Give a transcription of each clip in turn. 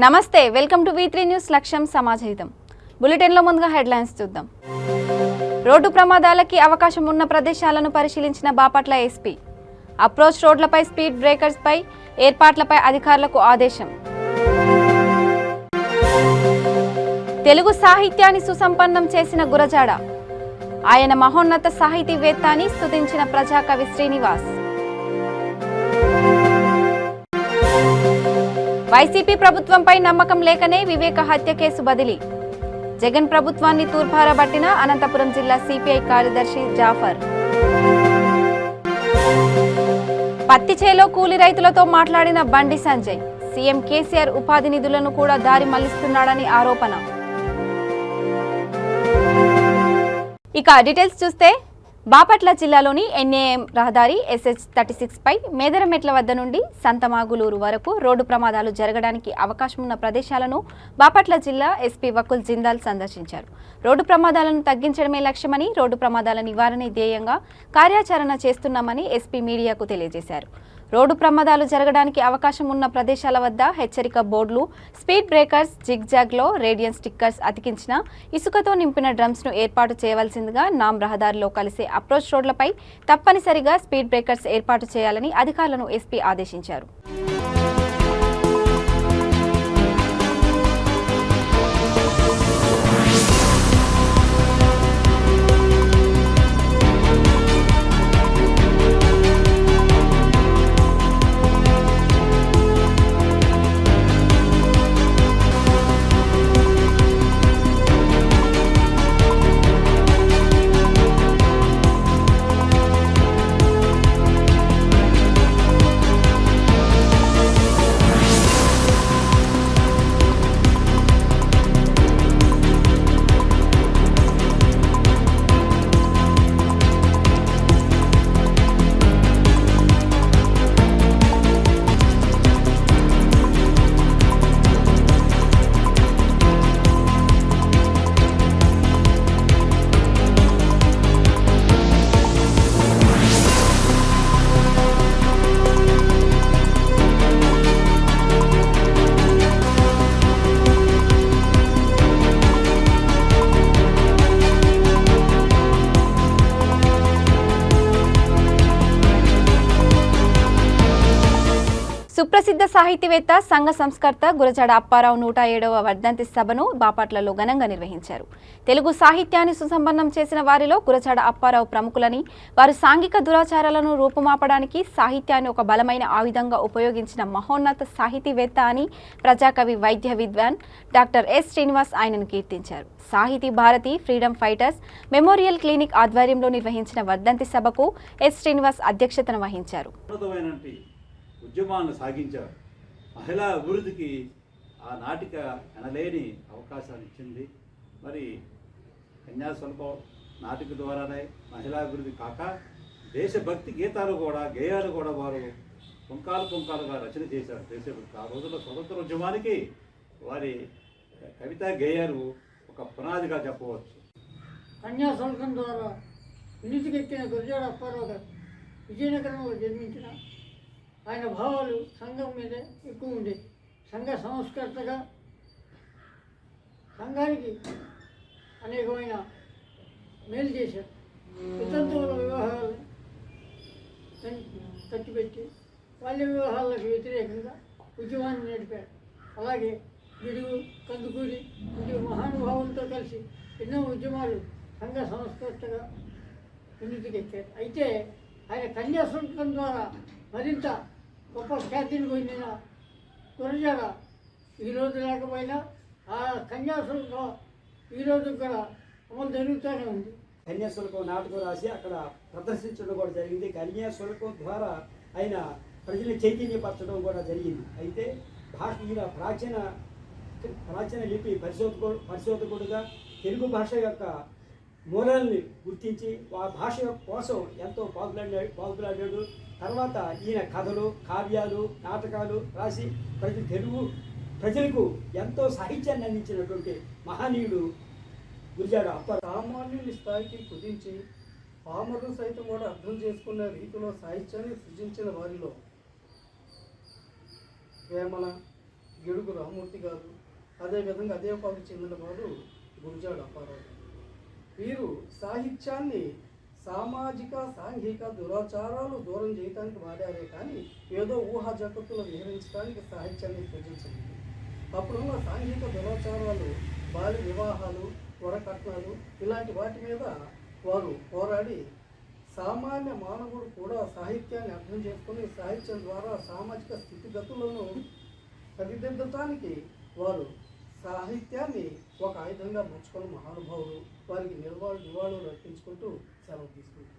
నమస్తే, welcome to V3 news. లక్ష్యం సమాజహితం. బులెటిన్లో ముందుగా హెడ్లైన్స్ చూద్దాం. రోడ్డు ప్రమాదాలకి అవకాశం ఉన్న ప్రదేశాలను పరిశీలించిన బాపట్ల ఎస్పీ. అప్రోచ్ రోడ్లపై స్పీడ్ బ్రేకర్స్పై ఏర్పాట్లపై అధికారులకు ఆదేశం. తెలుగు సాహిత్యాన్ని సుసంపన్నం చేసిన గురజాడ. ఆయన మహోన్నత సాహితీవేత్త అని స్తుతించిన ప్రజాకవి శ్రీనివాస్. వైసీపీ ప్రభుత్వంపై నమ్మకం లేకనే వివేక హత్య కేసు బదిలీ. జగన్ ప్రభుత్వాన్ని తూర్పారబట్టిన అనంతపురం జిల్లా సిపిఐ కార్యదర్శి జాఫర్. పత్తి చేలో కూలి రైతులతో మాట్లాడిన బండి సంజయ్. సీఎం కేసీఆర్ ఉపాధి నిధులను కూడా దారి మళ్లిస్తున్నాడని ఆరోపణ. ఇక డీటెయిల్స్ చూస్తే, బాపట్ల జిల్లాలోని ఎన్ఏఎం రహదారి SH36 పై మేదరమెట్ల వద్ద నుండి సంతమాగులూరు వరకు రోడ్డు ప్రమాదాలు జరగడానికి అవకాశం ఉన్న ప్రదేశాలను బాపట్ల జిల్లా ఎస్పీ వకుల్ జిందాల్ సందర్శించారు. రోడ్డు ప్రమాదాలను తగ్గించడమే లక్ష్యమని, రోడ్డు ప్రమాదాల నివారణ ధ్యేయంగా కార్యాచరణ చేస్తున్నామని ఎస్పీ మీడియాకు తెలియజేశారు. రోడ్డు ప్రమాదాలు జరగడానికి అవకాశం ఉన్న ప్రదేశాల వద్ద హెచ్చరిక బోర్డులు, స్పీడ్ బ్రేకర్స్, జిగ్జాగ్లో రేడియన్ స్టిక్కర్స్ అతికించిన ఇసుకతో నింపిన డ్రమ్స్ను ఏర్పాటు చేయవలసిందిగా, నామ్ రహదారిలో కలిసే అప్రోచ్ రోడ్లపై తప్పనిసరిగా స్పీడ్ బ్రేకర్స్ ఏర్పాటు చేయాలని అధికారులను ఎస్పీ ఆదేశించారు. సుప్రసిద్ధ సాహితీవేత్త, సంఘ సంస్కర్త గురజాడ అప్పారావు 107వ వర్ధంతి సభను బాపట్లలో ఘనంగా నిర్వహించారు. తెలుగు సాహిత్యాన్ని సుసంపన్నం చేసిన వారిలో గురజాడ అప్పారావు ప్రముఖులని, వారు సాంఘిక దురాచారాలను రూపుమాపడానికి సాహిత్యాన్ని ఒక బలమైన ఆయుధంగా ఉపయోగించిన మహోన్నత సాహితీవేత్త అని ప్రజాకవి, వైద్య విద్వాన్ డాక్టర్ ఎస్ శ్రీనివాస్ ఆయనను కీర్తించారు. Sahiti Bharati, freedom fighters memorial clinic ఆధ్వర్యంలో నిర్వహించిన వర్ధంతి సభకు ఎస్ శ్రీనివాస్ అధ్యక్షతన వహించారు. ఉద్యమాన్ని సాగించారు. మహిళా అభివృద్ధికి ఆ నాటిక ఎనలేని అవకాశాలు ఇచ్చింది. మరి కన్యాశుల్కం నాటిక ద్వారానే మహిళా అభివృద్ధి కాక దేశభక్తి గేయాలు కూడా వారు పుంకాలుగా రచన చేశారు. దేశభక్తి ఆ రోజుల్లో స్వతంత్ర ఉద్యమానికి వారి కవితా గేయాలు ఒక పునాదిగా చెప్పవచ్చు. కన్యాశుల్కం ద్వారా వినీతికెక్కిన గురజాడ అప్పారావు గారు విజయనగరంలో జన్మించిన ఆయన భావాలు సంఘం మీద ఎక్కువ ఉండేది. సంఘ సంస్కర్తగా సంఘానికి అనేకమైన మేలు చేశారు. వితంతువుల వివాహాలు కట్టిపెట్టి బాల్య వివాహాలకు వ్యతిరేకంగా ఉద్యమాన్ని నడిపారు. అలాగే గిడుగు, కందుకూరి వంటి మహానుభావులతో కలిసి ఎన్నో ఉద్యమాలు సంఘ సంస్కర్తగా వినీతికెక్కారు. అయితే ఆయన కన్యాశుల్కం ద్వారా మరింత గొప్ప ఖ్యాతిని పొందిన గురజాడ ఈరోజు లేకపోయినా ఆ కన్యాశుల్కం ఈరోజు కూడా అమలు జరుగుతూనే ఉంది. కన్యాశుల్కం నాటకం రాసి అక్కడ ప్రదర్శించడం కూడా జరిగింది. కన్యాశుల్కం ద్వారా ఆయన ప్రజలు చైతన్యపరచడం కూడా జరిగింది. అయితే ఈయన ప్రాచీన లిపి పరిశోధకుడుగా తెలుగు భాష యొక్క మూలాల్ని గుర్తించి ఆ భాష కోసం ఎంతో పాకులాడాడు. తర్వాత ఈయన కథలు, కావ్యాలు, నాటకాలు రాసి తెలుగు ప్రజలకు ఎంతో సాహిత్యాన్ని అందించినటువంటి మహనీయుడు గురజాడ అప్పారావు. సామాన్యుని స్థాయికి కుదించి పామరులు సైతం కూడా అర్థం చేసుకున్న రీతిలో సాహిత్యాన్ని సృజించిన వారిలో వేమన, గిడుగు రామూర్తి గారు, అదేవిధంగా అదే పాకు చెందిన వారు గురుజాడ అప్పారావు. వీరు సాహిత్యాన్ని సామాజిక సాంఘిక దురాచారాలు దూరం చేయడానికి వాడారే కానీ ఏదో ఊహా జగత్తులో విహరించడానికి సాహిత్యాన్ని సృజించలేదు. అప్పుడున్న సాంఘిక దురాచారాలు, బాల్య వివాహాలు, వరకట్నాలు ఇలాంటి వాటి మీద వారు పోరాడి సామాన్య మానవుడు కూడా సాహిత్యాన్ని అర్థం చేసుకుని సాహిత్యం ద్వారా సామాజిక స్థితిగతులను సరిదిద్దటానికి వారు సాహిత్యాన్ని ఒక ఆయుధంగా మార్చుకున్న మహానుభావులు. వారికి నివాళులు అర్పించుకుంటూ సెలవు తీసుకుంటున్నారు.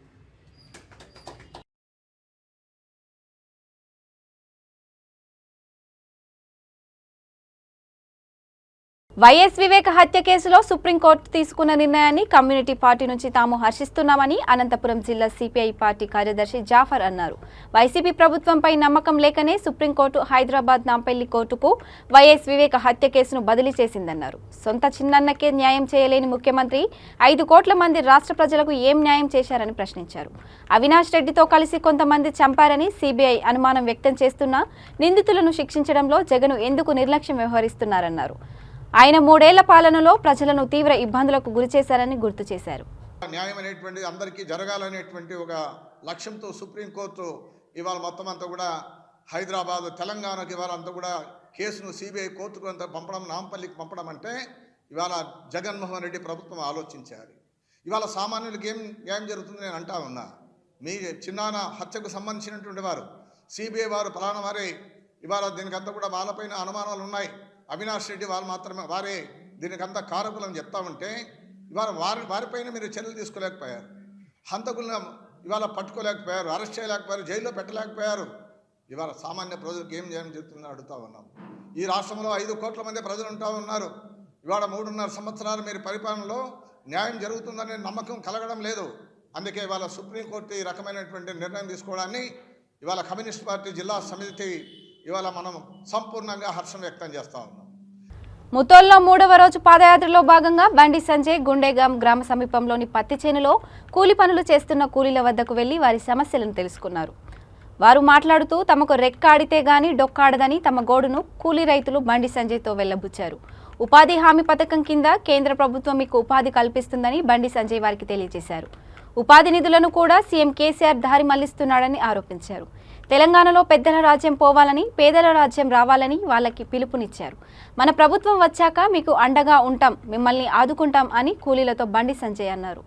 వైఎస్ వివేక హత్య కేసులో సుప్రీంకోర్టు తీసుకున్న నిర్ణయాన్ని కమ్యూనిటీ పార్టీ నుంచి తాము హర్షిస్తున్నామని అనంతపురం జిల్లా సిపిఐ పార్టీ కార్యదర్శి జాఫర్ అన్నారు. వైసీపీ ప్రభుత్వంపై నమ్మకం లేకనే సుప్రీంకోర్టు హైదరాబాద్ నాంపల్లి కోర్టుకు వైఎస్ వివేక హత్య కేసును బదిలీ చేసిందన్నారు. సొంత చిన్నన్నకే న్యాయం చేయలేని ముఖ్యమంత్రి 5 కోట్ల మంది రాష్ట్ర ప్రజలకు ఏం న్యాయం చేశారని ప్రశ్నించారు. అవినాష్ రెడ్డితో కలిసి కొంతమంది చంపారని సిబిఐ అనుమానం వ్యక్తం చేస్తున్నా నిందితులను శిక్షించడంలో జగన్ ఎందుకు నిర్లక్ష్యం వ్యవహరిస్తున్నారన్నారు. ఆయన 3 ఏళ్ల పాలనలో ప్రజలను తీవ్ర ఇబ్బందులకు గురిచేశారని గుర్తు చేశారు. న్యాయం అనేటువంటి అందరికీ జరగాలనేటువంటి ఒక లక్ష్యంతో సుప్రీంకోర్టు ఇవాళ మొత్తం అంతా కూడా హైదరాబాద్, తెలంగాణకి ఇవాళ అంతా కూడా కేసును సిబిఐ కోర్టుకు అంతా పంపడం, నాంపల్లికి పంపడం అంటే ఇవాళ జగన్మోహన్ రెడ్డి ప్రభుత్వం ఆలోచించాలి. ఇవాళ సామాన్యులకి ఏం జరుగుతుంది నేను అంటా ఉన్నా. మీ చిన్నాన్న హత్యకు సంబంధించినటువంటి వారు సిబిఐ వారు ఫలానా వారే ఇవాళ దీనికంతా కూడా వాళ్ళపైన అనుమానాలు ఉన్నాయి. అవినాష్ రెడ్డి వాళ్ళు మాత్రమే వారే దీనికంతా కారకులని చెప్తా ఉంటే ఇవాళ వారిపైన మీరు చర్యలు తీసుకోలేకపోయారు. హంతకులను ఇవాళ పట్టుకోలేకపోయారు, అరెస్ట్ చేయలేకపోయారు, జైల్లో పెట్టలేకపోయారు. ఇవాళ సామాన్య ప్రజలకు ఏం జరుగుతుందని అడుగుతూ ఉన్నాం. ఈ రాష్ట్రంలో 5 కోట్ల మంది ప్రజలు ఉంటా ఉన్నారు. ఇవాళ 3.5 సంవత్సరాలు మీరు పరిపాలనలో న్యాయం జరుగుతుందనే నమ్మకం కలగడం లేదు. అందుకే ఇవాళ సుప్రీంకోర్టు ఈ రకమైనటువంటి నిర్ణయం తీసుకోవడాన్ని ఇవాళ కమ్యూనిస్ట్ పార్టీ జిల్లా సమితి ఇవాళ మనం సంపూర్ణంగా హర్షం వ్యక్తం చేస్తా ఉన్నాం. ముతోల్లో 3వ రోజు పాదయాత్రలో భాగంగా బండి సంజయ్ గుండేగాం గ్రామ సమీపంలోని పత్తి చేనులో కూలి పనులు చేస్తున్న కూలీల వద్దకు వెళ్లి వారి సమస్యలను తెలుసుకున్నారు. వారు మాట్లాడుతూ తమకు రెక్క ఆడితే గాని డొక్కాడదని తమ గోడును కూలీ రైతులు బండి సంజయ్తో వెళ్లబుచ్చారు. ఉపాధి హామీ పథకం కింద కేంద్ర ప్రభుత్వం మీకు ఉపాధి కల్పిస్తుందని బండి సంజయ్ వారికి తెలియజేశారు. ఉపాధి నిధులను కూడా సీఎం కేసీఆర్ దారి మళ్లిస్తున్నాడని ఆరోపించారు. తెలంగాణలో పెద్దల రాజ్యం పోవాలని, పేదల రాజ్యం రావాలని వాళ్ళకి పిలుపునిచ్చారు. మన ప్రభుత్వం వచ్చాక మీకు అండగా ఉంటాం, మిమ్మల్ని ఆదుకుంటాం అని కూలీలతో బండి సంజయ్ అన్నారు.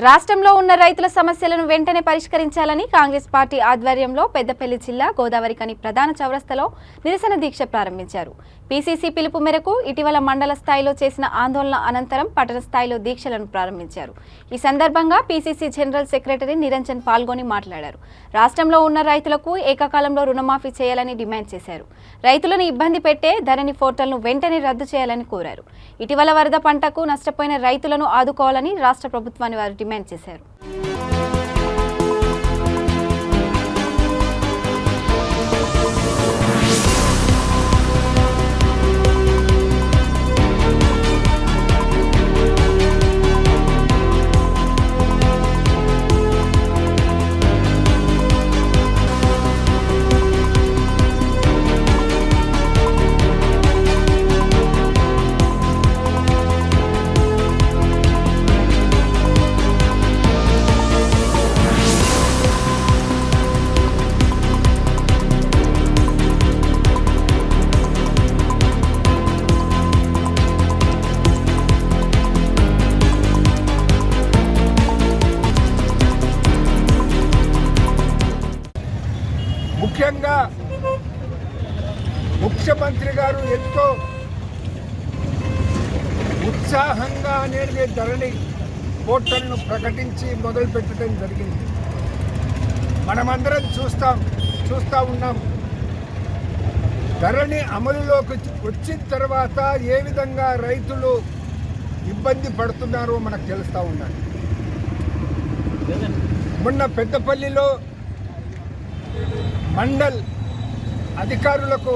రాష్ట్రంలో ఉన్న రైతుల సమస్యలను వెంటనే పరిష్కరించాలని కాంగ్రెస్ పార్టీ ఆధ్వర్యంలో పెద్దపల్లి జిల్లా గోదావరిఖని ప్రధాన చౌరస్తాలో నిరసన దీక్ష ప్రారంభించారు. పీసీసీ పిలుపు మేరకు ఇటీవల మండల స్థాయిలో చేసిన ఆందోళన అనంతరం పట్టణ స్థాయిలో దీక్షలను ప్రారంభించారు. ఈ సందర్భంగా పీసీసీ జనరల్ సెక్రటరీ నిరంజన్ పాల్గొని మాట్లాడారు. రాష్ట్రంలో ఉన్న రైతులకు ఏకకాలంలో రుణమాఫీ చేయాలని డిమాండ్ చేశారు. రైతులను ఇబ్బంది పెట్టే ధరణి పోర్టల్ను వెంటనే రద్దు చేయాలని కోరారు. ఇటీవల వరద పంటకు నష్టపోయిన రైతులను ఆదుకోవాలని రాష్ట్ర ప్రభుత్వాన్ని వారు డిమాండ్ చేశారు. ముఖ్యంగా ముఖ్యమంత్రి గారు ఎంతో ఉత్సాహంగా అనేది ధరణి పోర్టల్ను ప్రకటించి మొదలుపెట్టడం జరిగింది. మనమందరం చూస్తూ ఉన్నాం. ధరణి అమలులోకి వచ్చిన తర్వాత ఏ విధంగా రైతులు ఇబ్బంది పడుతున్నారో మనకు తెలుస్తూ ఉన్నారు. మొన్న పెద్దపల్లిలో మండల్ అధికారులకు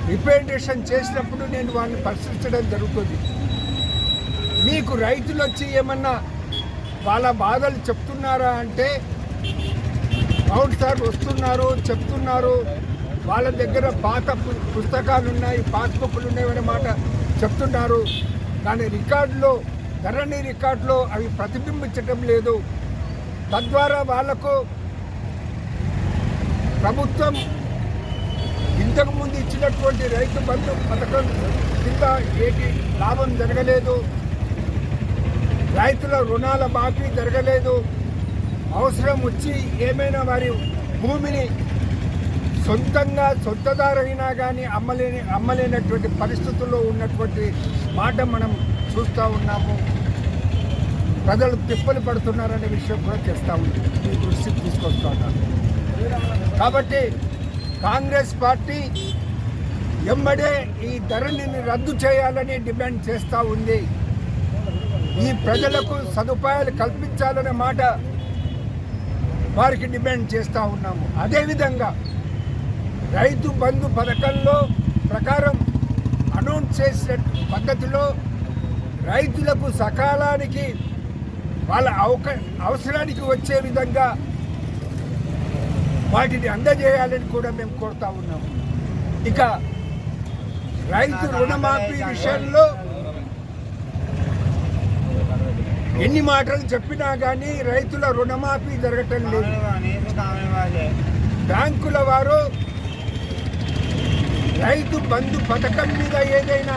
రిప్రజెంటేషన్ చేసినప్పుడు నేను వాళ్ళని పరిశీలించడం జరుగుతుంది. మీకు రైతులు వచ్చి ఏమన్నా వాళ్ళ బాధలు చెప్తున్నారా అంటే అవును సార్ వస్తున్నారు చెప్తున్నారు, వాళ్ళ దగ్గర పాత పుస్తకాలు ఉన్నాయి, పాస్బుక్లు ఉన్నాయనే మాట చెప్తున్నారు. కానీ రికార్డులో ధరణి రికార్డులో అవి ప్రతిబింబించటం లేదు. తద్వారా వాళ్లకు ప్రభుత్వం ఇంతకుముందు ఇచ్చినటువంటి రైతు బంధు పథకం కింద ఏటి లాభం జరగలేదు, రైతుల రుణాల మాఫీ జరగలేదు. అవసరం వచ్చి ఏమైనా వారి భూమిని సొంతంగా సొంతదారైనా కానీ అమ్మలేనటువంటి పరిస్థితుల్లో ఉన్నటువంటి మాట మనం చూస్తూ ఉన్నాము. ప్రజలు తిప్పలు పడుతున్నారనే విషయం కూడా చేస్తూ ఉన్నాం, మీ దృష్టికి తీసుకొస్తూ ఉన్నాను. కాబట్టి కాంగ్రెస్ పార్టీ ఎమ్మడే ఈ ధరణిని రద్దు చేయాలని డిమాండ్ చేస్తూ ఉంది. ఈ ప్రజలకు సదుపాయాలు కల్పించాలనే మాట వారికి డిమాండ్ చేస్తూ ఉన్నాము. అదేవిధంగా రైతు బంధు పథకంలో ప్రకారం అనౌన్స్ చేసిన పద్ధతిలో రైతులకు సకాలానికి వాళ్ళ అవసరానికి వచ్చే విధంగా వాటిని అందజేయాలని కూడా మేము కోరుతా ఉన్నాము. ఇక రైతు రుణమాఫీ విషయంలో ఎన్ని మాటలు చెప్పినా కానీ రైతుల రుణమాఫీ జరగటం లేదు. బ్యాంకుల వారు రైతు బంధు పథకం మీద ఏదైనా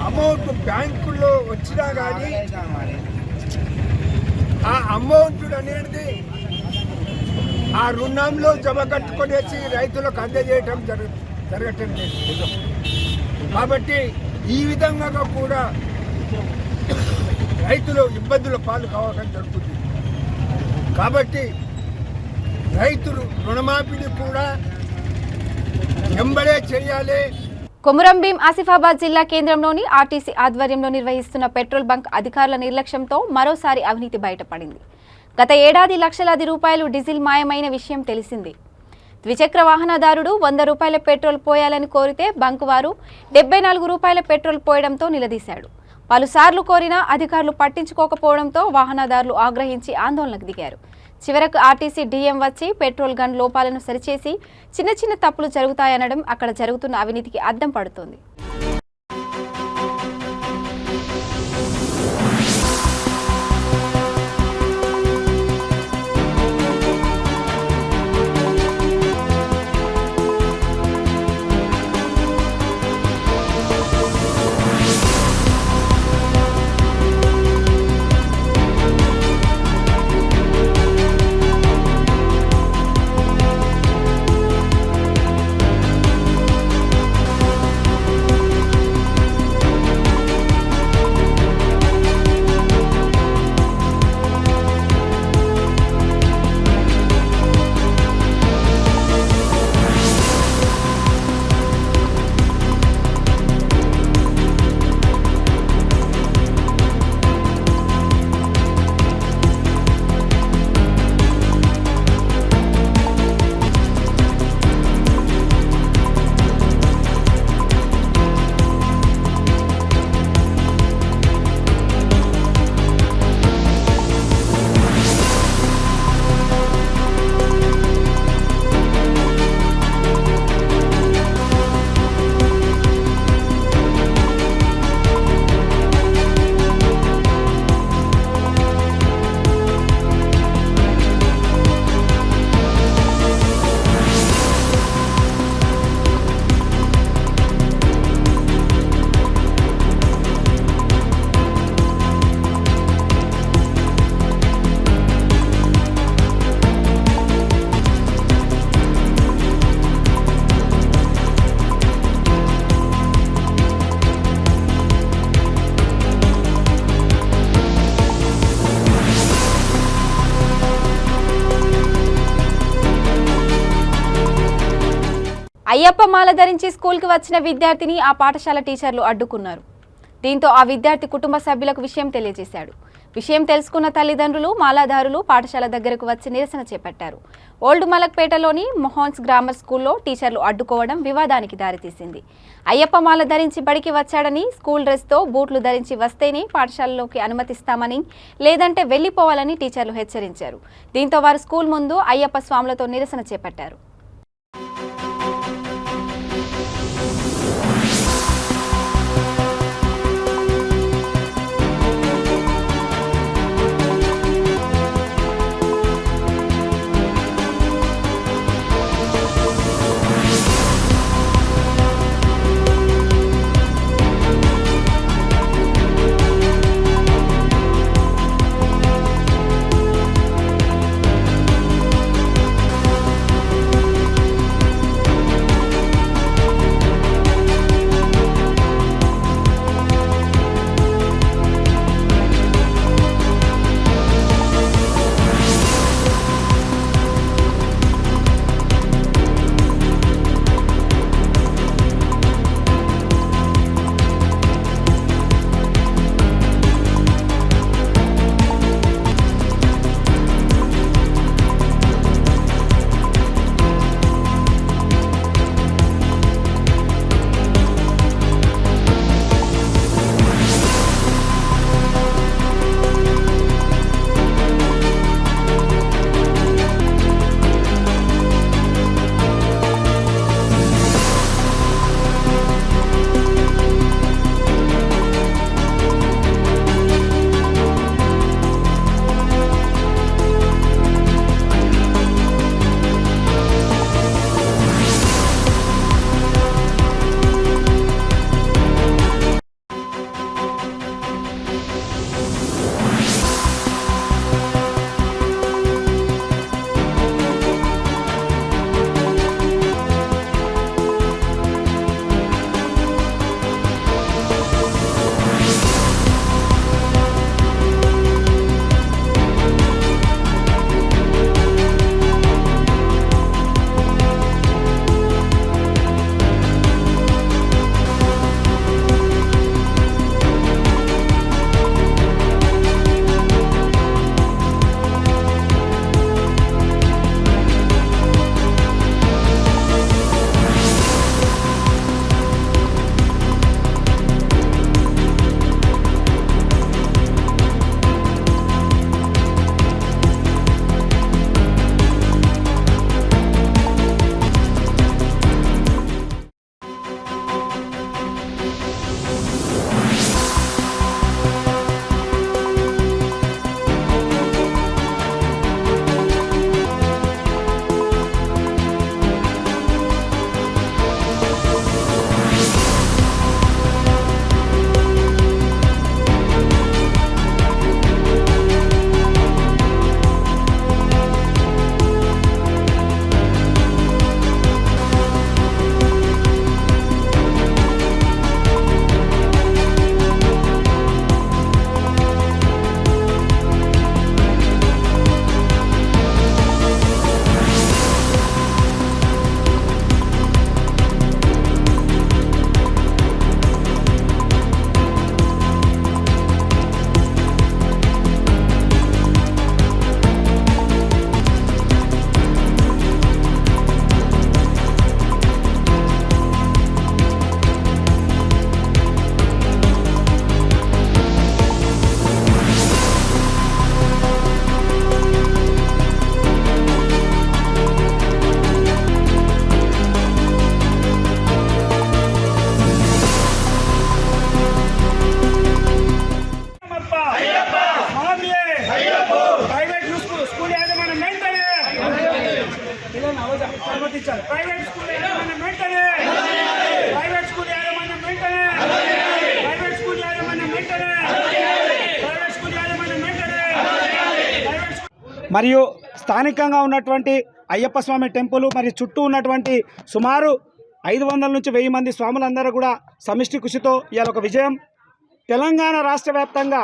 అమౌంట్ బ్యాంకుల్లో వచ్చినా కానీ ఆ అమౌంట్ అనేది ఆ రుణంలో జమ కట్టుకునేసి రైతులకు అందజేయటం జరగటం లేదు. కాబట్టి ఈ విధంగా కూడా రైతులు ఇబ్బందుల పాలు కావడం జరుగుతుంది. కాబట్టి రైతులు రుణమాఫీని కూడా ఎంబడే చేయాలి. కొమురం భీం ఆసిఫాబాద్ జిల్లా కేంద్రంలోని ఆర్టీసీ ఆధ్వర్యంలో నిర్వహిస్తున్న పెట్రోల్ బంక్ అధికారుల నిర్లక్ష్యంతో మరోసారి అవినీతి బయటపడింది. గత ఏడాది లక్షలాది రూపాయలు డీజిల్ మాయమైన విషయం తెలిసింది. ద్విచక్ర వాహనదారుడు 100 రూపాయల పెట్రోల్ పోయాలని కోరితే బంకు వారు 74 రూపాయల పెట్రోల్ పోయడంతో నిలదీశాడు. పలుసార్లు కోరినా అధికారులు పట్టించుకోకపోవడంతో వాహనదారులు ఆగ్రహించి ఆందోళనకు దిగారు. చివరకు ఆర్టీసీ డీఎం వచ్చి పెట్రోల్ గన్ లోపాలను సరిచేసి చిన్న చిన్న తప్పులు జరుగుతాయనడం అక్కడ జరుగుతున్న అవినీతికి అద్దం పడుతోంది. అయ్యప్ప మాల ధరించి స్కూల్కి వచ్చిన విద్యార్థిని ఆ పాఠశాల టీచర్లు అడ్డుకున్నారు. దీంతో ఆ విద్యార్థి కుటుంబ సభ్యులకు విషయం తెలియజేశాడు. విషయం తెలుసుకున్న తల్లిదండ్రులు మాలాధారులు పాఠశాల దగ్గరకు వచ్చి నిరసన చేపట్టారు. ఓల్డ్ మలక్పేటలోని మొహాన్స్ గ్రామర్ స్కూల్లో టీచర్లు అడ్డుకోవడం వివాదానికి దారితీసింది. అయ్యప్ప మాల ధరించి బడికి వచ్చాడని, స్కూల్ డ్రెస్తో బూట్లు ధరించి వస్తేనే పాఠశాలలోకి అనుమతిస్తామని, లేదంటే వెళ్లిపోవాలని టీచర్లు హెచ్చరించారు. దీంతో వారు స్కూల్ ముందు అయ్యప్ప స్వాములతో నిరసన చేపట్టారు. ప్రైవేట్ స్కూల్ యాజమాన్యం వెంటనే ప్రైవేట్ స్కూల్ యాజమాన్యం వెంటనే ప్రైవేట్ స్కూల్ యాజమాన్యం వెంటనే ప్రైవేట్ స్కూల్ యాజమాన్యం వెంటనే మరియు స్థానికంగా ఉన్నటువంటి అయ్యప్ప స్వామి టెంపుల్ మరియు చుట్టూ ఉన్నటువంటి సుమారు 500 నుంచి 1000 మంది స్వాములందరూ కూడా సమిష్టి కృషితో ఇవాళ ఒక విజయం. తెలంగాణ రాష్ట్ర వ్యాప్తంగా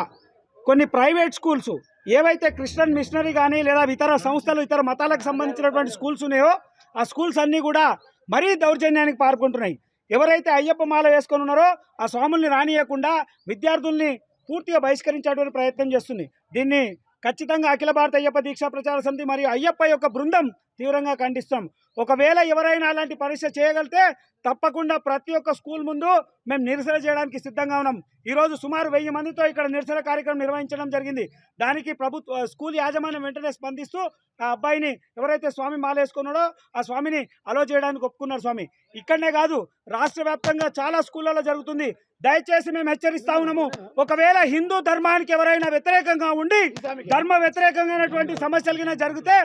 కొన్ని ప్రైవేట్ స్కూల్స్ ఏవైతే క్రిస్టియన్ మిషనరీ కానీ లేదా ఇతర సంస్థలు ఇతర మతాలకు సంబంధించినటువంటి స్కూల్స్ ఉన్నాయో ఆ స్కూల్స్ అన్నీ కూడా మరీ దౌర్జన్యానికి పాల్గొంటున్నాయి. ఎవరైతే అయ్యప్ప మాల వేసుకొని ఉన్నారో ఆ స్వాముల్ని రానియకుండా విద్యార్థుల్ని పూర్తిగా బహిష్కరించేటువంటి ప్రయత్నం చేస్తుంది. దీన్ని ఖచ్చితంగా అఖిల భారత అయ్యప్ప దీక్షా ప్రచార సమితి మరియు అయ్యప్ప యొక్క బృందం తీవ్రంగా ఖండిస్తాం. ఒకవేళ ఎవరైనా అలాంటి పరీక్ష చేయగలిగితే తప్పకుండా ప్రతి ఒక్క స్కూల్ ముందు మేము నిరసన చేయడానికి సిద్ధంగా ఉన్నాం. ఈరోజు సుమారు 1000 మందితో ఇక్కడ నిరసన కార్యక్రమం నిర్వహించడం జరిగింది. దానికి స్కూల్ యాజమాన్యం వెంటనే స్పందిస్తూ ఆ అబ్బాయిని ఎవరైతే స్వామి మాల వేసుకున్నాడో ఆ స్వామిని అలో చేయడానికి ఒప్పుకున్నారు. స్వామి ఇక్కడనే కాదు, రాష్ట్ర వ్యాప్తంగా చాలా స్కూళ్ళలో జరుగుతుంది. దయచేసి మేము హెచ్చరిస్తా ఉన్నాము, ఒకవేళ హిందూ ధర్మానికి ఎవరైనా వ్యతిరేకంగా ఉండి ధర్మ వ్యతిరేకంగానటువంటి సమస్యలు జరిగితే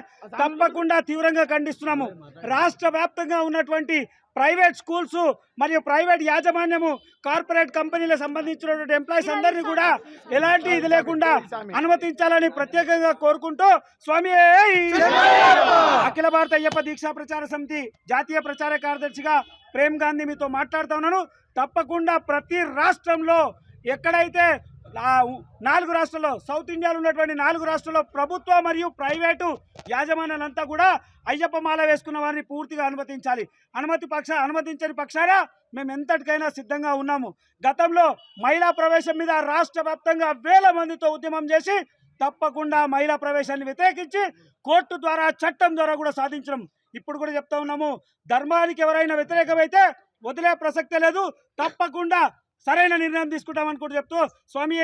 తప్పకుండా తీవ్రంగా ఖండిస్తున్నాము. రాష్ట్ర వ్యాప్తంగా ఉన్నటువంటి ప్రైవేట్ స్కూల్స్ మరియు ప్రైవేట్ యాజమాన్యము కార్పొరేట్ కంపెనీలకు సంబంధించినటువంటి ఎంప్లాయీస్ అందరినీ కూడా ఎలాంటి ఇది లేకుండా అనుమతించాలని ప్రత్యేకంగా కోరుకుంటూ స్వామి అఖిల భారత అయ్యప్ప దీక్షా ప్రచార సమితి జాతీయ ప్రచార కార్యదర్శిగా ప్రేమ్ గాంధీ మీతో మాట్లాడుతూ ఉన్నాను. తప్పకుండా ప్రతి రాష్ట్రంలో ఎక్కడైతే 4 రాష్ట్రాల్లో సౌత్ ఇండియాలో ఉన్నటువంటి 4 రాష్ట్రాల్లో ప్రభుత్వ మరియు ప్రైవేటు యాజమాన్యాలంతా కూడా అయ్యప్ప మాల వేసుకున్న వారిని పూర్తిగా అనుమతించాలి. అనుమతించని పక్షాన మేము ఎంతటికైనా సిద్ధంగా ఉన్నాము. గతంలో మహిళా ప్రవేశం మీద రాష్ట్ర వ్యాప్తంగా 1000 మందితో ఉద్యమం చేసి తప్పకుండా మహిళా ప్రవేశాన్ని వ్యతిరేకించి కోర్టు ద్వారా చట్టం ద్వారా కూడా సాధించడం. ఇప్పుడు కూడా చెప్తా ఉన్నాము, ధర్మానికి ఎవరైనా వ్యతిరేకమైతే వదిలే ప్రసక్తే లేదు, తప్పకుండా సరైన నిర్ణయం తీసుకుంటామని కూడా చెప్తూ స్వామి.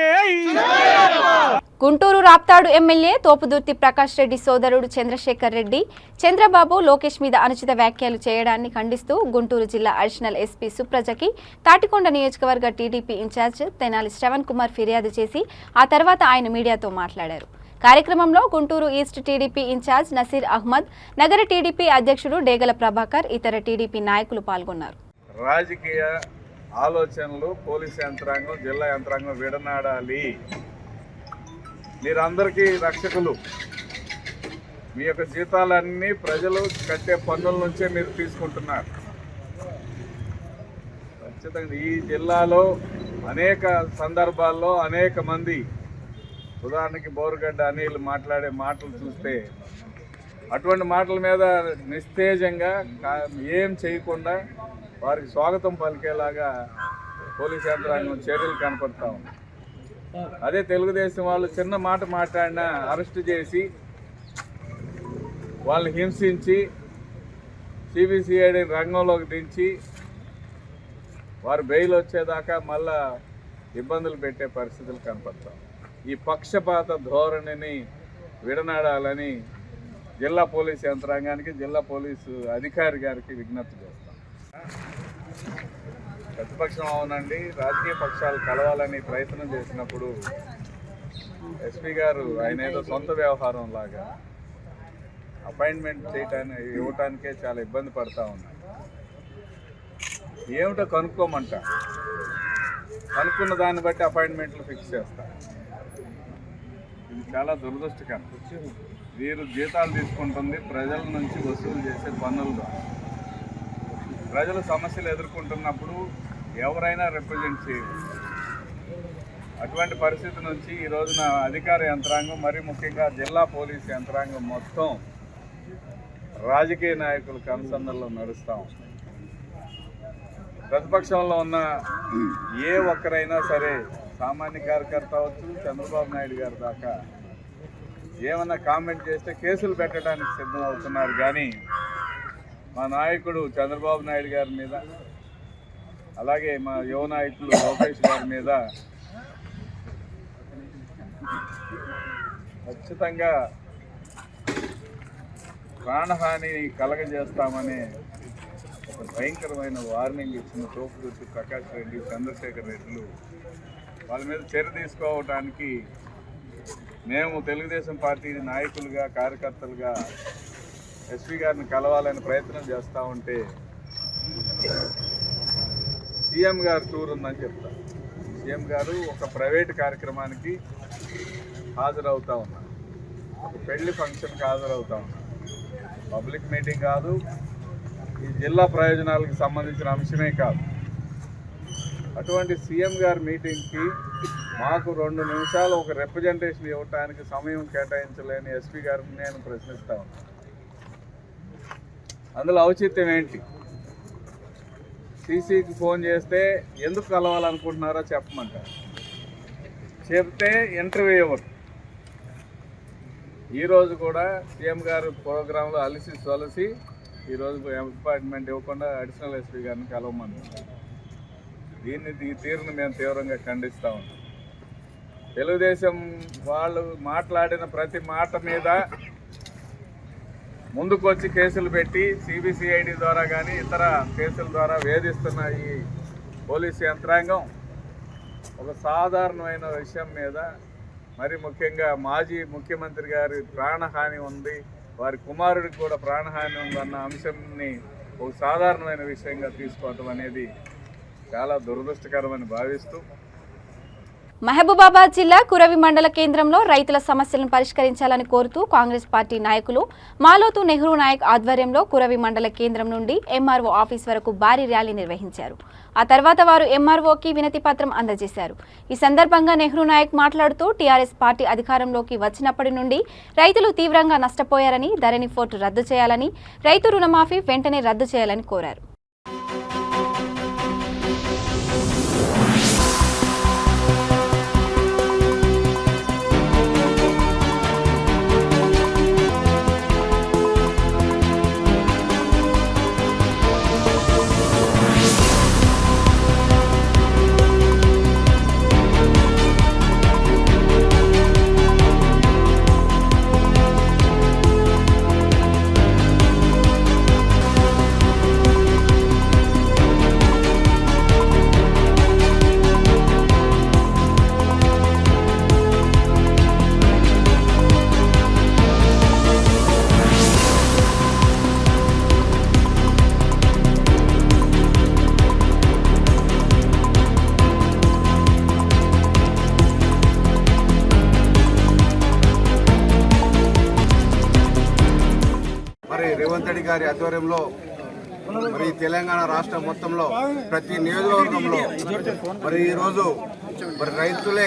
గుంటూరు రాప్తాడు ఎమ్మెల్యే తోపుదుర్తి ప్రకాష్ రెడ్డి సోదరుడు చంద్రశేఖర్ రెడ్డి చంద్రబాబు లోకేష్ మీద అనుచిత వ్యాఖ్యలు చేయడాన్ని ఖండిస్తూ గుంటూరు జిల్లా అడిషనల్ ఎస్పీ సుప్రజకి తాటికొండ నియోజకవర్గ టీడీపీ ఇన్ఛార్జ్ తెనాలి శ్రవణ్ కుమార్ ఫిర్యాదు చేసి ఆ తర్వాత ఆయన మీడియాతో మాట్లాడారు. కార్యక్రమంలో Guntur east TDP incharge Naseer Ahmed, నగర టీడీపీ అధ్యక్షుడు డేగల ప్రభాకర్, ఇతర టీడీపీ నాయకులు పాల్గొన్నారు. రాజకీయ ఆలోచనలు పోలీస్ యంత్రాంగం, జిల్లా యంత్రాంగం విడనాడాలి. మీరందరికీ రక్షకులు. మీ యొక్క జీతాలన్నీ ప్రజలు కట్టే పన్నుల నుంచే మీరు తీసుకుంటున్నారు. ఖచ్చితంగా ఈ జిల్లాలో అనేక సందర్భాల్లో అనేక మంది, ఉదాహరణకి బోరుగడ్డ అనిల్ మాట్లాడే మాటలు చూస్తే అటువంటి మాటల మీద నిస్తేజంగా ఏం చేయకుండా వారికి స్వాగతం పలికేలాగా పోలీస్ యంత్రాంగం చర్యలు కనపడతా ఉంది. అదే తెలుగుదేశం వాళ్ళు చిన్న మాట మాట్లాడినా అరెస్ట్ చేసి వాళ్ళని హింసించి సిబిసిఐడి రంగంలోకి దించి వారు బెయిల్ వచ్చేదాకా మళ్ళా ఇబ్బందులు పెట్టే పరిస్థితులు కనపడతాం. ఈ పక్షపాత ధోరణిని విడనాడాలని జిల్లా పోలీస్ యంత్రాంగానికి, జిల్లా పోలీసు అధికారి గారికి విజ్ఞప్తి చేస్తాం. ప్రతిపక్షం అవునండి, రాజకీయ పక్షాలు కలవాలని ప్రయత్నం చేసినప్పుడు ఎస్పీ గారు ఆయన ఏదో సొంత వ్యవహారం లాగా అపాయింట్మెంట్ ఇవ్వటానికే చాలా ఇబ్బంది పడతా ఉన్నారు. ఏమిటో కనుక్కోమంట, కనుక్కున్న దాన్ని బట్టి అపాయింట్మెంట్లు ఫిక్స్ చేస్తారు. ఇది చాలా దురదృష్టకరం. వీరు జీతాలు తీసుకుంటుంది ప్రజల నుంచి వసూలు చేసే పన్నులు. ప్రజలు సమస్యలు ఎదుర్కొంటున్నప్పుడు ఎవరైనా రిప్రజెంట్ చేయరు. అటువంటి పరిస్థితి నుంచి ఈ రోజున అధికార యంత్రాంగం, మరి ముఖ్యంగా జిల్లా పోలీసు యంత్రాంగం మొత్తం రాజకీయ నాయకుల కనుసన్నల్లో నడుస్తాం. ప్రతిపక్షంలో ఉన్న ఏ ఒక్కరైనా సరే, సామాన్య కార్యకర్త అవచ్చు, చంద్రబాబు నాయుడు గారి దాకా ఏమన్నా కామెంట్ చేస్తే కేసులు పెట్టడానికి సిద్ధం అవుతున్నారు. కానీ మా నాయకుడు చంద్రబాబు నాయుడు గారి మీద, అలాగే మా యువ నాయకులు లోకేష్ గారి మీద ఖచ్చితంగా ప్రాణహాని కలగజేస్తామని ఒక భయంకరమైన వార్నింగ్ ఇచ్చిన తోపుదుర్తి ప్రకాష్ రెడ్డి, చంద్రశేఖర్ రెడ్డిలు వాళ్ళ మీద చర్య తీసుకోవడానికి మేము తెలుగుదేశం పార్టీ నాయకులుగా, కార్యకర్తలుగా ఎస్పీ గారిని కలవాలని ప్రయత్నం చేస్తూ ఉంటే సీఎం గారు టూర్ ఉందని చెప్తారు. సీఎం గారు ఒక ప్రైవేట్ కార్యక్రమానికి హాజరవుతూ ఉన్నారు, ఒక పెళ్లి ఫంక్షన్కి హాజరవుతూ ఉన్నారు. పబ్లిక్ మీటింగ్ కాదు, ఈ జిల్లా ప్రయోజనాలకు సంబంధించిన అంశమే కాదు. అటువంటి సీఎం గారి మీటింగ్కి మాకు 2 నిమిషాలు ఒక రిప్రజెంటేషన్ ఇవ్వడానికి సమయం కేటాయించలేని ఎస్పీ గారిని నేను ప్రశ్నిస్తా ఉన్నాను. అందులో ఔచిత్యం ఏంటి? సీసీకి ఫోన్ చేస్తే ఎందుకు కలవాలనుకుంటున్నారో చెప్పమంటారు. చెప్తే ఇంటర్వ్యూ ఇవ్వరు. ఈరోజు కూడా సీఎం గారు ప్రోగ్రాంలో అలసి సొలసి ఈరోజు అపాయింట్మెంట్ ఇవ్వకుండా అడిషనల్ ఎస్పీ గారిని కలవమని. ఈ తీరును మేము తీవ్రంగా ఖండిస్తూ ఉన్నాం. తెలుగుదేశం వాళ్ళు మాట్లాడిన ప్రతి మాట మీద ముందుకొచ్చి కేసులు పెట్టి సిబిసిఐడి ద్వారా కానీ ఇతర కేసుల ద్వారా వేధిస్తున్న ఈ పోలీసు యంత్రాంగం ఒక సాధారణమైన విషయం మీద, మరి ముఖ్యంగా మాజీ ముఖ్యమంత్రి గారి ప్రాణహాని ఉంది, వారి కుమారుడికి కూడా ప్రాణహాని ఉందన్న అంశాన్ని ఒక సాధారణమైన విషయంగా తీసుకోవటం అనేది చాలా దురదృష్టకరమని భావిస్తూ, మహబూబాబాద్ జిల్లా కురవి మండల కేంద్రంలో రైతుల సమస్యలను పరిష్కరించాలని కోరుతూ కాంగ్రెస్ పార్టీ నాయకులు మాలోతు నెహ్రూ నాయక్ ఆధ్వర్యంలో కురవి మండల కేంద్రం నుండి ఎంఆర్ఓ ఆఫీస్ వరకు భారీ ర్యాలీ నిర్వహించారు. ఆ తర్వాత వారు ఎంఆర్ఓకి వినతి పత్రం అందజేశారు. ఈ సందర్భంగా నెహ్రూ నాయక్ మాట్లాడుతూ టీఆర్ఎస్ పార్టీ అధికారంలోకి వచ్చినప్పటి నుండి రైతులు తీవ్రంగా నష్టపోయారని, ధరణి ఫోర్టు రద్దు చేయాలని, రైతు రుణమాఫీ వెంటనే రద్దు చేయాలని కోరారు. రేవంత్ రెడ్డి గారి ఆధ్వర్యంలో మరి తెలంగాణ రాష్ట్రం మొత్తంలో ప్రతి నియోజకవర్గంలో మరి ఈరోజు మరి రైతుల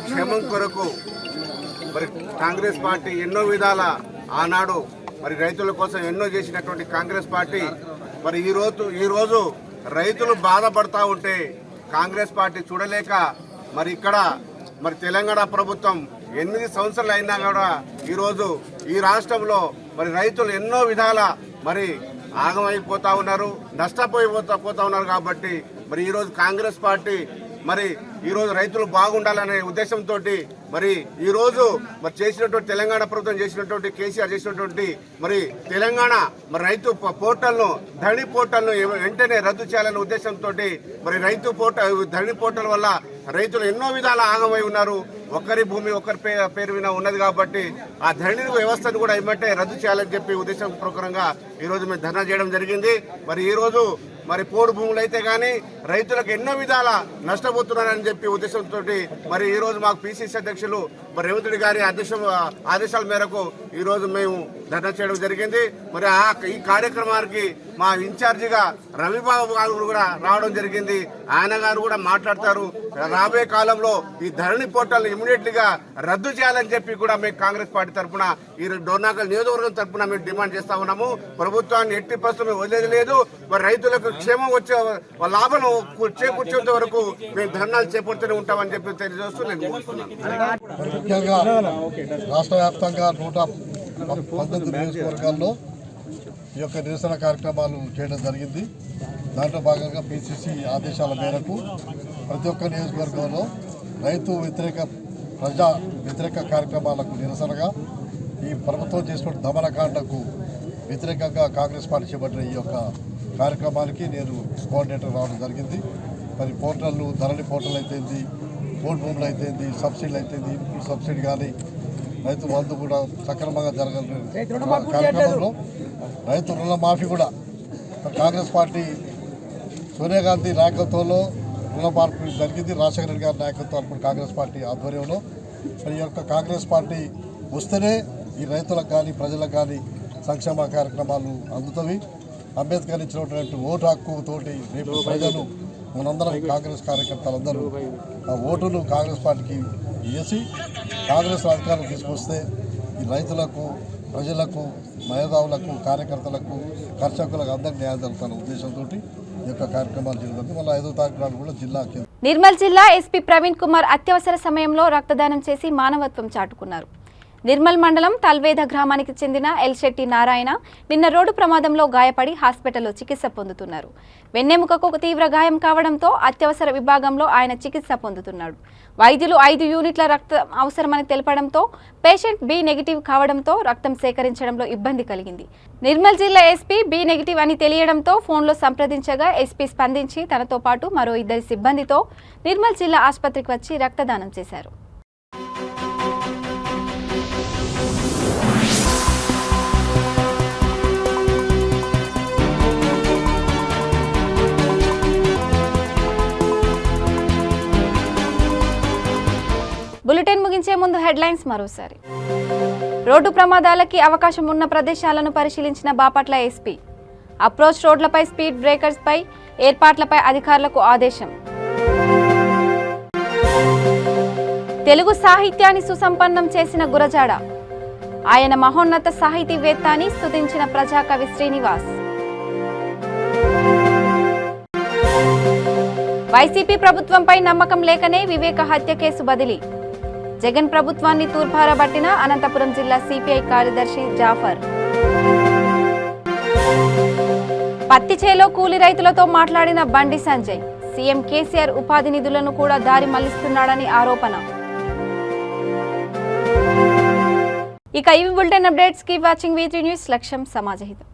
క్షేమం కొరకు మరి కాంగ్రెస్ పార్టీ ఎన్నో విధాల ఆనాడు మరి రైతుల కోసం ఎన్నో చేసినటువంటి కాంగ్రెస్ పార్టీ మరి ఈరోజు రైతులు బాధపడతా ఉంటే కాంగ్రెస్ పార్టీ చూడలేక మరి ఇక్కడ మరి తెలంగాణ ప్రభుత్వం 8 సంవత్సరాలు అయినా కూడా ఈరోజు ఈ రాష్ట్రంలో మరి రైతులు ఎన్నో విధాల మరి ఆగమైపోతా ఉన్నారు, నష్టపోతా ఉన్నారు. కాబట్టి మరి ఈరోజు కాంగ్రెస్ పార్టీ మరి ఈరోజు రైతులు బాగుండాలనే ఉద్దేశంతో మరి ఈరోజు మరి చేసినటువంటి తెలంగాణ ప్రభుత్వం చేసినటువంటి కేసీఆర్ చేసినటువంటి మరి తెలంగాణ మరి రైతు పోర్టల్ను ధరణి పోర్టల్ను వెంటనే రద్దు చేయాలనే ఉద్దేశంతో మరి ధరణి పోర్టల్ వల్ల రైతులు ఎన్నో విధాల ఆగమై ఉన్నారు. ఒకరి భూమి ఒకరి పేరు మీద ఉన్నది కాబట్టి ఆ ధరణి వ్యవస్థను కూడా ఏమంటే రద్దు చేయాలని చెప్పి ఉద్దేశం ప్రకారంగా ఈరోజు మేము ధర్నా చేయడం జరిగింది. మరి ఈరోజు మరి పోడు భూములు అయితే కానీ రైతులకు ఎన్నో విధాల నష్టపోతున్నారని చెప్పి ఉద్దేశంతో మరి ఈరోజు మాకు పిసిసి అధ్యక్షులు మరి రేవంత్ రెడ్డి గారి ఆదేశాల మేరకు ఈరోజు మేము ధర్నా చేయడం జరిగింది. మరి ఈ కార్యక్రమానికి మా ఇన్ఛార్జిగా రవిబాబు గారు కూడా రావడం జరిగింది. ఆయన గారు కూడా మాట్లాడతారు. రాబోయే కాలంలో ఈ ధరణి పోర్టల్ ఇమీడియట్లీగా రద్దు చేయాలని చెప్పి కూడా మేము కాంగ్రెస్ పార్టీ తరఫున ఈ డోర్నాకల్ నియోజకవర్గం తరఫున మేము డిమాండ్ చేస్తా ఉన్నాము. ప్రభుత్వాన్ని ఎట్టి పరిస్థితుల్లో వదిలేది లేదు. మరి రైతులకు క్షేమం వచ్చే లాభం చేకూర్చేంత వరకు మేము ధర్నాలు చేపడుతూనే ఉంటామని చెప్పి తెలియజేస్తూ నేను ముఖ్యంగా రాష్ట్ర వ్యాప్తంగా 119 నియోజకవర్గాల్లో ఈ యొక్క నిరసన కార్యక్రమాలు చేయడం జరిగింది. దాంట్లో భాగంగా పిసిసి ఆదేశాల మేరకు ప్రతి ఒక్క నియోజకవర్గంలో రైతు ప్రజా వ్యతిరేక కార్యక్రమాలకు నిరసనగా ఈ ప్రభుత్వం చేసిన దమనకాండకు వ్యతిరేకంగా కాంగ్రెస్ పార్టీ చేపట్టిన ఈ యొక్క కార్యక్రమానికి నేను కోఆర్డినేటర్ రావడం జరిగింది. మరి పోర్టళ్ళు ధరణి పోర్టల్ అయితేంది, పోర్ట్ భూములు అయితేంది, సబ్సిడీలు అయితేంది, ఇన్పుట్ సబ్సిడీ కానీ రైతు బంధు కూడా సక్రమంగా జరగాలని కార్యక్రమంలో రైతు రుణమాఫీ కూడా కాంగ్రెస్ పార్టీ సోనియా గాంధీ నాయకత్వంలో రుణమాఫీ జరిగింది. రాజశేఖర రెడ్డి గారి నాయకత్వం కాంగ్రెస్ పార్టీ ఆధ్వర్యంలో మరి ఈ యొక్క కాంగ్రెస్ పార్టీ వస్తేనే ఈ రైతులకు కానీ ప్రజలకు కానీ సంక్షేమ కార్యక్రమాలు అందుతవి. అంబేద్కర్ ఇచ్చినటువంటి ఓటు హక్కుతోటి రేపు ప్రజలు మనందరం కాంగ్రెస్ కార్యకర్తలందరూ ఆ ఓటును కాంగ్రెస్ పార్టీకి వేసి కాంగ్రెస్ అధికారం తీసుకొస్తే ఈ రైతులకు ప్రజలకు మేధావులకు కార్యకర్తలకు కర్షకులకు అందరికీ న్యాయం జరుగుతున్న ఉద్దేశంతో ఈ యొక్క కార్యక్రమాలు జరుగుతుంది. మళ్ళీ 5వ తారీఖు నాడు కూడా జిల్లా నిర్మల్ జిల్లా ఎస్పీ ప్రవీణ్ కుమార్ అత్యవసర సమయంలో రక్తదానం చేసి మానవత్వం చాటుకున్నారు. నిర్మల్ మండలం తల్వేద గ్రామానికి చెందిన ఎల్శెట్టి నారాయణ నిన్న రోడ్డు ప్రమాదంలో గాయపడి హాస్పిటల్లో చికిత్స పొందుతున్నారు. వెన్నెముకకు తీవ్ర గాయం కావడంతో అత్యవసర విభాగంలో ఆయన చికిత్స పొందుతున్నాడు. వైద్యులు 5 యూనిట్ల రక్తం అవసరమని తెలపడంతో పేషెంట్ బి నెగిటివ్ కావడంతో రక్తం సేకరించడంలో ఇబ్బంది కలిగింది. నిర్మల్ జిల్లా ఎస్పీ బి నెగిటివ్ అని తెలియడంతో ఫోన్లో సంప్రదించగా ఎస్పీ స్పందించి తనతో పాటు మరో 2 సిబ్బందితో నిర్మల్ జిల్లా ఆసుపత్రికి వచ్చి రక్తదానం చేశారు. బులెటిన్ ముగించే ముందు హెడ్లైన్స్ మరోసారి. రోడ్డు ప్రమాదాలకి అవకాశం ఉన్న ప్రదేశాలను పరిశీలించిన బాపట్ల ఎస్పీ. అప్రోచ్ రోడ్లపై స్పీడ్ బ్రేకర్స్పై ఏర్పాట్లపై అధికారులకు ఆదేశం. తెలుగు సాహిత్యాన్ని సుసంపన్నం చేసిన గురజాడ. ఆయన మహోన్నత సాహితీవేత్త అని స్తుతించిన ప్రజాకవి శ్రీనివాస్. వైసీపీ ప్రభుత్వంపై నమ్మకం లేకనే వివేక హత్య కేసు బదిలీ. జగన్ ప్రభుత్వాన్ని తూర్పారబట్టిన అనంతపురం జిల్లా సిపిఐ కార్యదర్శి జాఫర్. పత్తిచేలో కూలి రైతులతో మాట్లాడిన బండి సంజయ్. సీఎం కేసీఆర్ ఉపాధి నిధులను కూడా దారి మళ్లిస్తున్నాడని ఆరోపణ. ఇక ఇవి bulletin updates. Keep watching V3 news. లక్ష్యం సమాజహితం.